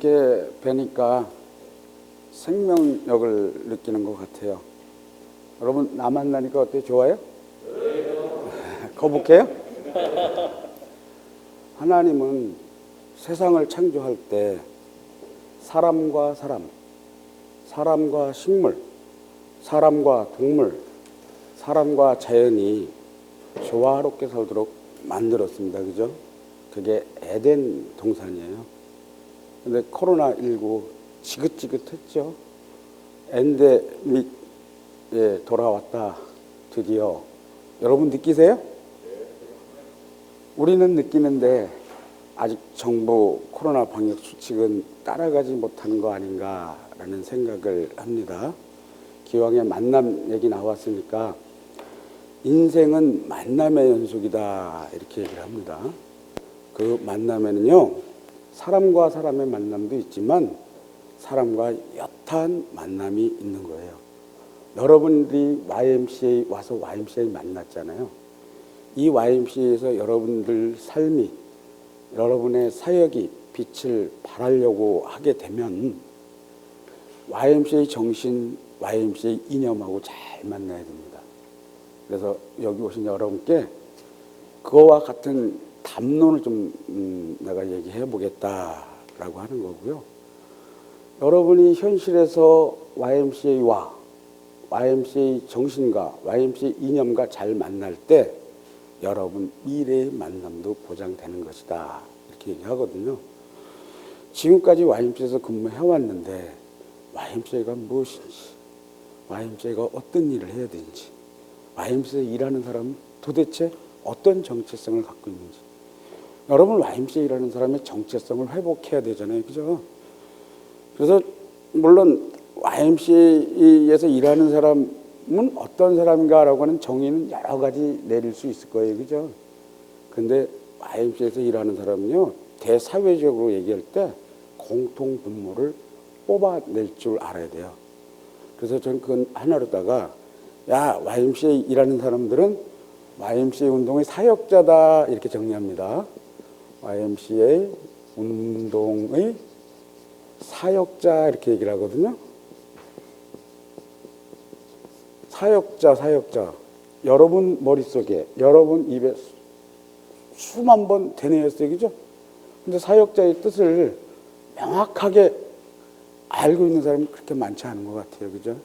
이렇게 뵈니까 생명력을 느끼는 것 같아요. 여러분, 나 만나니까 어때요? 좋아요? 거북해요? 하나님은 세상을 창조할 때 사람과 사람, 사람과 식물, 사람과 동물, 사람과 자연이 조화롭게 살도록 만들었습니다. 그죠? 그게 에덴 동산이에요. 근데 코로나19 지긋지긋했죠. 엔데믹에 돌아왔다. 드디어. 여러분 느끼세요? 우리는 느끼는데 아직 정부 코로나 방역 수칙은 따라가지 못하는 거 아닌가라는 생각을 합니다. 기왕에 만남 얘기 나왔으니까 인생은 만남의 연속이다 이렇게 얘기를 합니다. 그 만남에는요, 사람과 사람의 만남도 있지만 사람과 옅은 만남이 있는 거예요. 여러분들이 YMCA 와서 YMCA 만났잖아요. 이 YMCA에서 여러분들 삶이, 여러분의 사역이 빛을 발하려고 하게 되면 YMCA 정신, YMCA 이념하고 잘 만나야 됩니다. 그래서 여기 오신 여러분께 그거와 같은 담론을 좀 내가 얘기해 보겠다라고 하는 거고요. 여러분이 현실에서 YMCA와 YMCA 정신과 YMCA 이념과 잘 만날 때 여러분 미래의 만남도 보장되는 것이다 이렇게 얘기하거든요. 지금까지 YMCA에서 근무해왔는데 YMCA가 무엇인지, YMCA가 어떤 일을 해야 되는지, YMCA에서 일하는 사람은 도대체 어떤 정체성을 갖고 있는지, 여러분 YMCA 일하는 사람의 정체성을 회복해야 되잖아요. 그죠? 그래서 물론 YMCA에서 일하는 사람은 어떤 사람인가라고 하는 정의는 여러 가지 내릴 수 있을 거예요. 그죠? 근데 YMCA에서 일하는 사람은요, 대사회적으로 얘기할 때 공통 분모를 뽑아낼 줄 알아야 돼요. 그래서 저는 그건 하나로다가 야, YMCA 일하는 사람들은 YMCA 운동의 사역자다 이렇게 정리합니다. YMCA 운동의 사역자 이렇게 얘기를 하거든요. 사역자. 여러분 머릿속에, 여러분 입에 수만 번 되뇌었어요. 그죠? 근데 사역자의 뜻을 명확하게 알고 있는 사람은 그렇게 많지 않은 것 같아요. 그죠?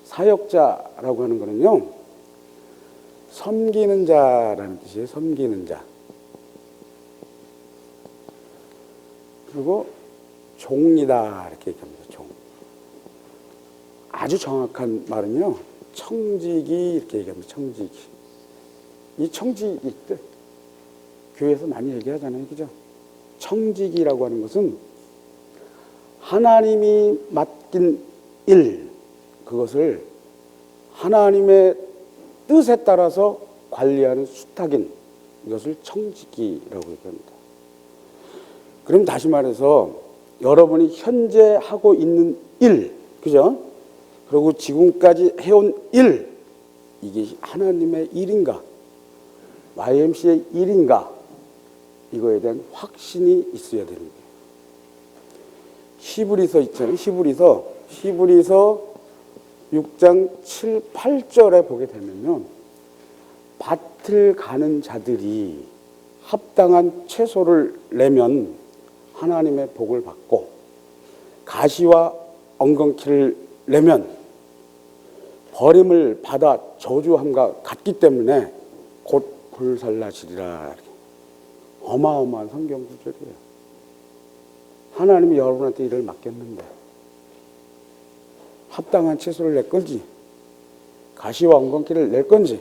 사역자라고 하는 거는요, 섬기는 자라는 뜻이에요. 섬기는 자. 그리고 종이다 이렇게 얘기합니다. 종. 아주 정확한 말은요, 청지기 이렇게 얘기합니다. 청지기. 이 청지기 때 교회에서 많이 얘기하잖아요. 그죠? 청지기라고 하는 것은 하나님이 맡긴 일, 그것을 하나님의 뜻에 따라서 관리하는 수탁인, 이것을 청지기라고 얘기합니다. 그럼 다시 말해서 여러분이 현재 하고 있는 일, 그죠? 그리고 지금까지 해온 일, 이게 하나님의 일인가, YMC의 일인가, 이거에 대한 확신이 있어야 되는 거예요. 히브리서 있잖아요. 히브리서 6장 7, 8절에 보게 되면요, 밭을 가는 자들이 합당한 채소를 내면 하나님의 복을 받고, 가시와 엉겅퀴를 내면 버림을 받아 저주함과 같기 때문에 곧 불살라지리라. 어마어마한 성경 구절이에요. 하나님이 여러분한테 일을 맡겼는데 합당한 채소를 낼 건지 가시와 엉겅퀴를 낼 건지,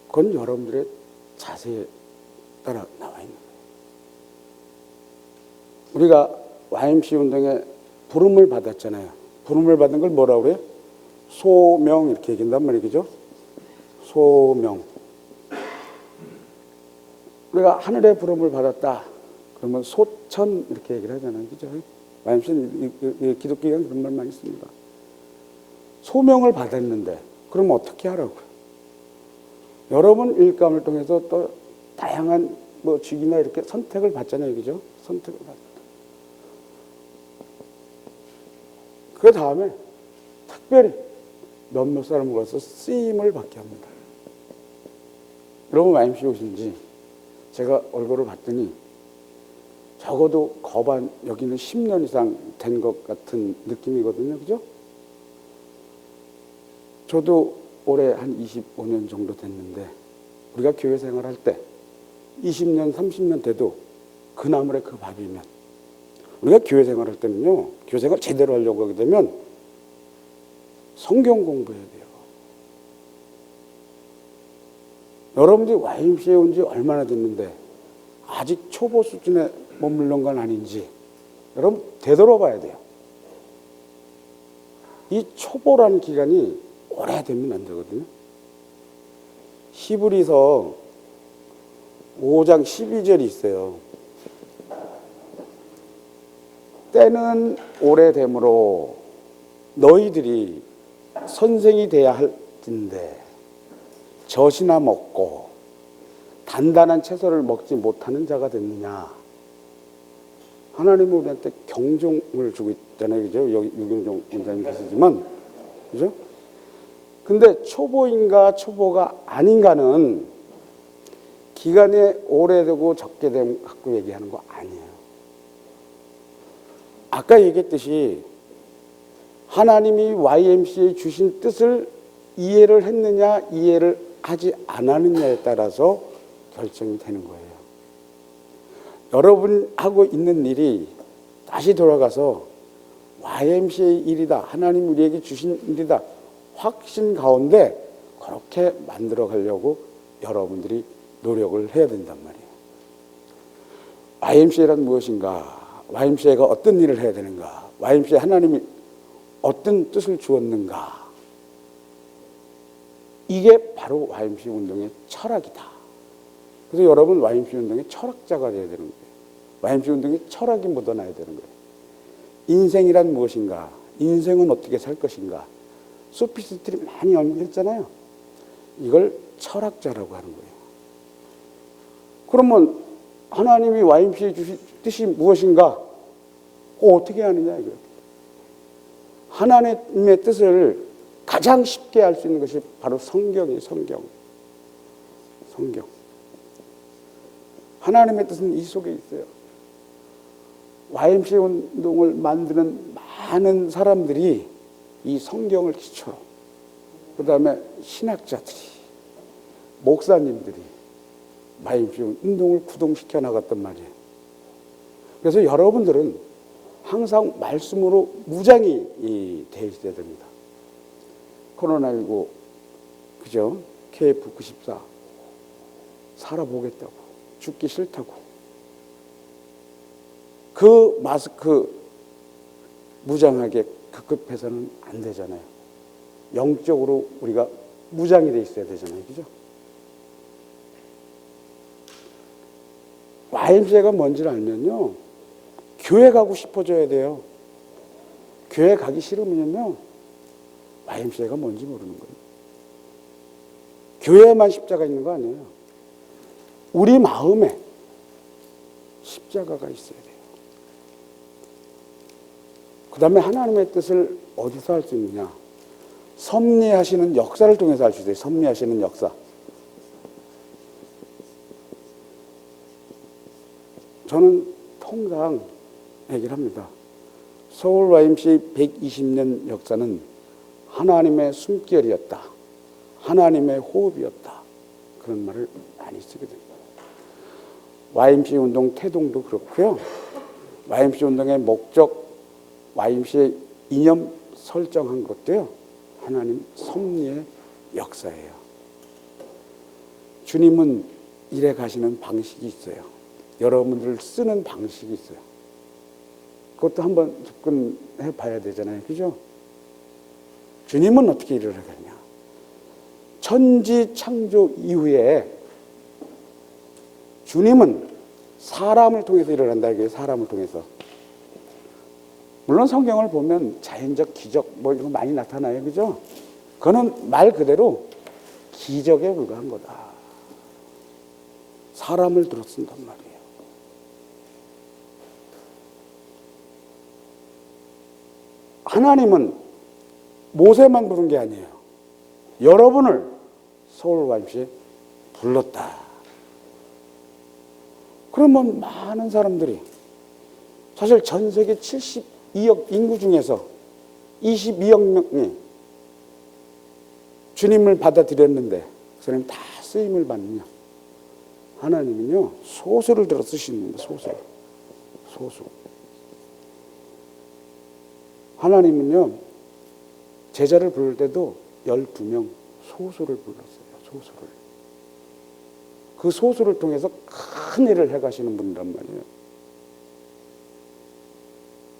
그건 여러분들의 자세에 따라 나와 있는 거예요. 우리가 YMCA 운동에 부름을 받았잖아요. 부름을 받은 걸 뭐라고 그래요? 소명 이렇게 얘기한단 말이죠. 소명. 우리가 하늘의 부름을 받았다 그러면 소천 이렇게 얘기를 하잖아요. 그죠? YMCA는 기독교에는 그런 말 많이 씁니다. 소명을 받았는데 그럼 어떻게 하라고요? 여러분 일감을 통해서 또 다양한 직이나 이렇게 선택을 받잖아요. 그죠? 선택을 받습니다. 그 다음에 특별히 몇몇 사람을 걸어서 쓰임을 받게 합니다. 여러분 YMCA 오신지 제가 얼굴을 봤더니 적어도 거반 여기는 10년 이상 된 것 같은 느낌이거든요. 그죠? 저도 올해 한 25년 정도 됐는데 우리가 교회 생활할 때 20년, 30년 돼도 그 나물에 그 밥이면 우리가 교회 생활할 때는요. 교회 생활 제대로 하려고 하게 되면 성경 공부해야 돼요. 여러분들이 YMCA에 온 지 얼마나 됐는데 아직 초보 수준에 머무른 건 아닌지 여러분 되돌아봐야 돼요. 이 초보라는 기간이 오래되면 안 되거든요. 히브리서 5장 12절이 있어요. 때는 오래되므로 너희들이 선생이 돼야 할텐데 젖이나 먹고 단단한 채소를 먹지 못하는 자가 됐느냐. 하나님은 우리한테 경종을 주고 있잖아요. 그죠? 여기 유경종 원장님 계시지만. 그죠? 근데 초보인가 초보가 아닌가는 기간이 오래되고 적게 되면 갖고 얘기하는 거 아니에요. 아까 얘기했듯이 하나님이 YMCA에 주신 뜻을 이해를 했느냐 이해를 하지 않았느냐에 따라서 결정이 되는 거예요. 여러분 하고 있는 일이 다시 돌아가서 YMCA 일이다. 하나님 우리에게 주신 일이다. 확신 가운데 그렇게 만들어 가려고 여러분들이 노력을 해야 된단 말이에요. YMCA란 무엇인가? YMCA가 어떤 일을 해야 되는가? YMCA 하나님이 어떤 뜻을 주었는가? 이게 바로 YMCA 운동의 철학이다. 그래서 여러분 YMCA 운동의 철학자가 되어야 되는 거예요. YMCA 운동의 철학이 묻어나야 되는 거예요. 인생이란 무엇인가? 인생은 어떻게 살 것인가? 소피스트들이 많이 연구했잖아요. 이걸 철학자라고 하는 거예요. 그러면 하나님이 YMCA에 주신 뜻이 무엇인가? 어떻게 하느냐 이거예요. 하나님의 뜻을 가장 쉽게 알 수 있는 것이 바로 성경이에요. 성경. 하나님의 뜻은 이 속에 있어요. YMCA 운동을 만드는 많은 사람들이 이 성경을 기초로, 그 다음에 신학자들이, 목사님들이 YMCA 운동을 구동시켜 나갔단 말이에요. 그래서 여러분들은 항상 말씀으로 무장이 되어 있어야 됩니다. 코로나19, 그죠? KF94 살아보겠다고, 죽기 싫다고. 그 마스크 무장하게 급급해서는 안 되잖아요. 영적으로 우리가 무장이 돼 있어야 되잖아요. 그죠? YMCA가 뭔지를 알면요. 교회 가고 싶어져야 돼요. 교회 가기 싫으면요. YMCA가 뭔지 모르는 거예요. 교회에만 십자가 있는 거 아니에요. 우리 마음에 십자가가 있어야 돼요. 그 다음에 하나님의 뜻을 어디서 할 수 있느냐? 섭리하시는 역사를 통해서 할 수 있어요. 섭리하시는 역사. 저는 통상 얘기를 합니다. 서울 YMCA 120년 역사는 하나님의 숨결이었다. 하나님의 호흡이었다. 그런 말을 많이 쓰게 됩니다. YMCA 운동 태동도 그렇고요. YMCA 운동의 목적, YMCA 이념 설정한 것도요. 하나님 섭리의 역사예요. 주님은 일해 가시는 방식이 있어요. 여러분들 쓰는 방식이 있어요. 그것도 한번 접근해 봐야 되잖아요. 그죠? 주님은 어떻게 일을 하겠냐? 천지 창조 이후에 주님은 사람을 통해서 일을 한다. 이게 사람을 통해서. 물론 성경을 보면 자연적 기적 뭐 이런 거 많이 나타나요. 그죠? 그거는 말 그대로 기적에 불과한 거다. 사람을 들어 쓴단 말이에요. 하나님은 모세만 부른 게 아니에요. 여러분을 서울 YMCA에 불렀다. 그러면 많은 사람들이, 사실 전 세계 72억 인구 중에서 22억 명이 주님을 받아들였는데 그 사람이 다 쓰임을 받느냐? 하나님은요, 소수를 들어 쓰시는 거예요. 소수. 하나님은요, 제자를 부를 때도 12명 소수를 불렀어요. 소수를. 그 소수를 통해서 큰 일을 해가시는 분이란 말이에요.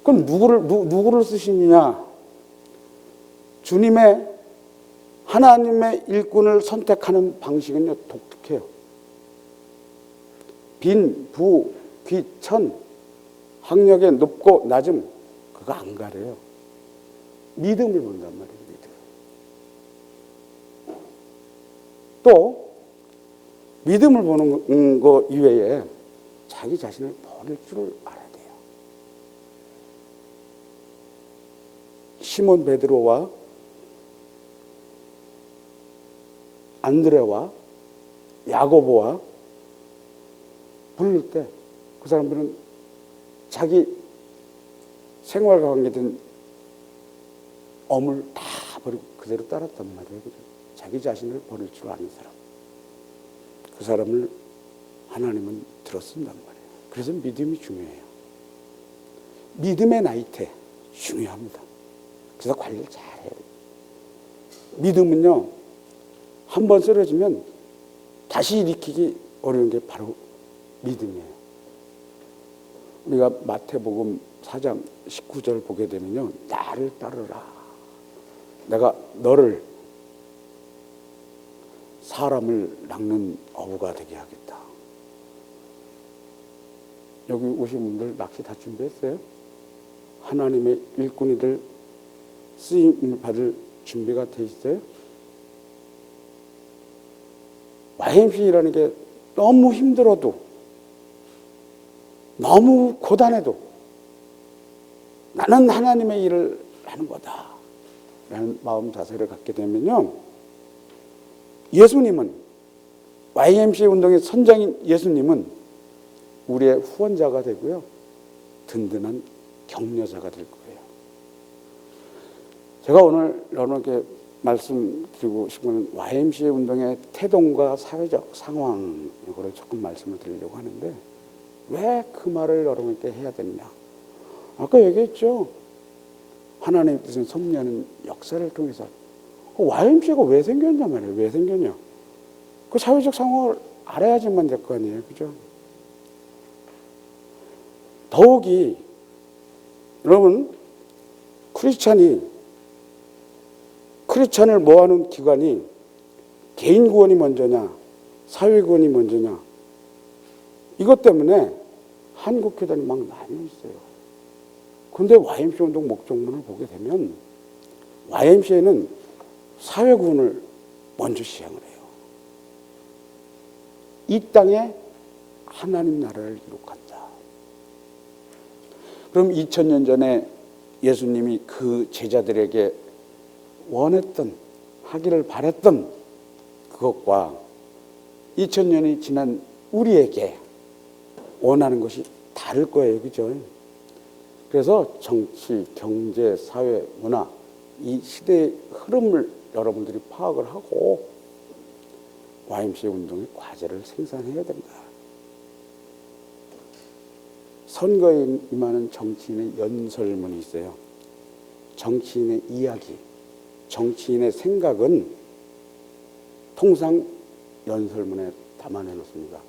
그럼 누구를 쓰시느냐? 주님의, 하나님의 일꾼을 선택하는 방식은요, 독특해요. 빈, 부, 귀, 천, 학력의 높고 낮음, 그거 안 가려요. 믿음을 본단 말이에요. 믿음. 또 믿음을 보는 거 이외에 자기 자신을 버릴 줄 알아야 돼요. 시몬 베드로와 안드레와 야고보와 부를 때 그 사람들은 자기 생활과 관계된 엄을 다 버리고 그대로 따랐단 말이에요. 그죠? 자기 자신을 버릴 줄 아는 사람. 그 사람을 하나님은 들어쓴단 말이에요. 그래서 믿음이 중요해요. 믿음의 나이테 중요합니다. 그래서 관리를 잘해야 돼요. 믿음은요, 한번 쓰러지면 다시 일으키기 어려운 게 바로 믿음이에요. 우리가 마태복음 4장 19절 보게 되면요, 나를 따르라. 내가 너를 사람을 낚는 어부가 되게 하겠다. 여기 오신 분들 낚시 다 준비했어요? 하나님의 일꾼이들 쓰임을 받을 준비가 돼 있어요? YMCA라는 게 너무 힘들어도, 너무 고단해도 나는 하나님의 일을 하는 거다 라는 마음 자세를 갖게 되면요, 예수님은, YMCA 운동의 선장인 예수님은 우리의 후원자가 되고요, 든든한 격려자가 될 거예요. 제가 오늘 여러분께 말씀드리고 싶은 YMCA 운동의 태동과 사회적 상황, 이거를 조금 말씀을 드리려고 하는데, 왜 그 말을 여러분께 해야 되느냐? 아까 얘기했죠. 하나님의 뜻은 섭리하는 역사를 통해서. YMCA가 왜 생겼냐 말이에요. 왜 생겼냐? 그 사회적 상황을 알아야지만 될 거 아니에요. 그죠? 더욱이 여러분, 크리스찬을 모아놓은 기관이 개인 구원이 먼저냐, 사회 구원이 먼저냐, 이것 때문에 한국 교단이 막 나뉘어 있어요. 그런데 YMCA 운동 목적문을 보게 되면 YMCA는 사회 구원을 먼저 시행을 해요. 이 땅에 하나님 나라를 이룩한다. 그럼 2000년 전에 예수님이 그 제자들에게 원했던, 하기를 바랬던 그것과 2000년이 지난 우리에게 원하는 것이 다를 거예요. 그죠? 그래서 정치, 경제, 사회, 문화, 이 시대의 흐름을 여러분들이 파악을 하고 YMCA 운동의 과제를 생산해야 된다. 선거에 임하는 정치인의 연설문이 있어요. 정치인의 이야기, 정치인의 생각은 통상 연설문에 담아내 놓습니다.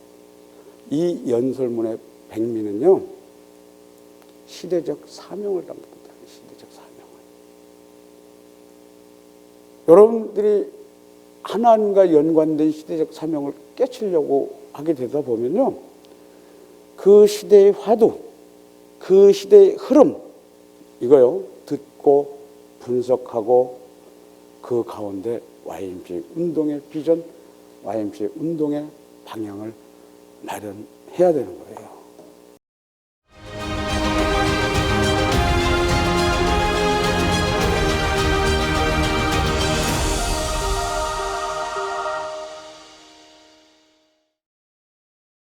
이 연설문의 백미는요, 시대적 사명을 담습니다. 시대적 사명을. 여러분들이 하나님과 연관된 시대적 사명을 깨치려고 하게 되다 보면요, 그 시대의 화두, 그 시대의 흐름, 이거요, 듣고 분석하고 그 가운데 YMCA 운동의 비전, YMCA 운동의 방향을 마련해야 되는 거예요.